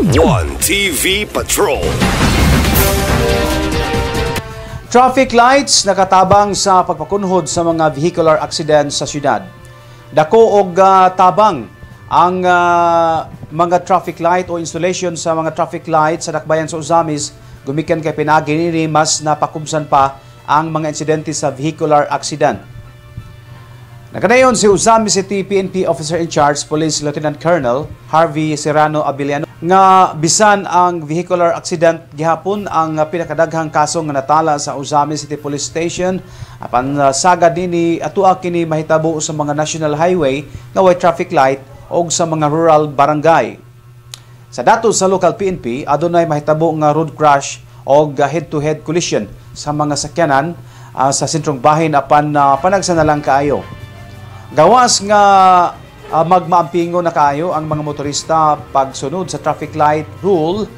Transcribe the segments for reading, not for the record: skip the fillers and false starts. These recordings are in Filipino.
One TV Patrol. Traffic lights nakatabang sa pagpakunhod sa mga vehicular accidents sa syudad. Dako og tabang ang mga traffic light o installation sa mga traffic light sa dakbayan sa Uzamis gumikan kay pinagi ni mas napakubsan pa ang mga insidente sa vehicular accident. Nakadayon si Uzamis City PNP Officer in Charge Police Lieutenant Colonel Harvey Serrano Abiliano nga bisan ang vehicular accident gihapon ang pinakadaghang kaso nga natala sa Uzamis City Police Station apan sagad nini atua kini mahitabo sa mga national highway nga way traffic light o sa mga rural barangay. Sa datos sa local PNP adunay mahitabo nga road crash o head-to-head collision sa mga sakyanan sa sentrong bahin apan panagsanalang kaayo. Gawas nga magmaampingo na kaayo ang mga motorista pagsunod sa traffic light rule,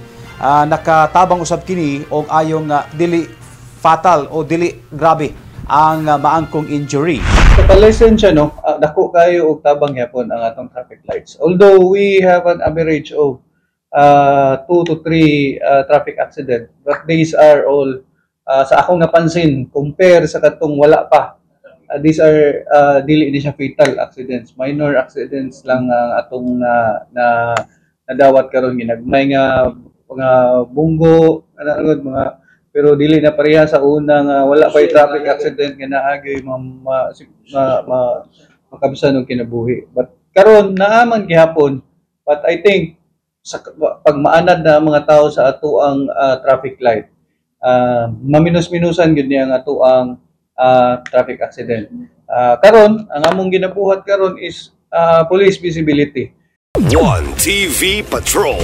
nakatabang usab kini og ayong dili fatal o dili grabe ang maangkong injury. Sa lisensya no, dako kayo og tabang yapon ang atong traffic lights. Although we have an average of 2 to 3 traffic accident, but these are all sa akong napansin compare sa katong wala pa. These are dili di siya fatal accidents, minor accidents lang atong nadawat karon ginagmay nga mga bunggo mga pero dili na pareha sa unang wala pa traffic accident nga naagay makabisan og kinabuhi. But karon naaman gihapon, but I think sa pagmaanad na mga tao sa ato ang traffic light, maminus-minusan gyud niya ang ato ang traffic accident. Karon ang among ginabuhat karon is police visibility. One TV Patrol.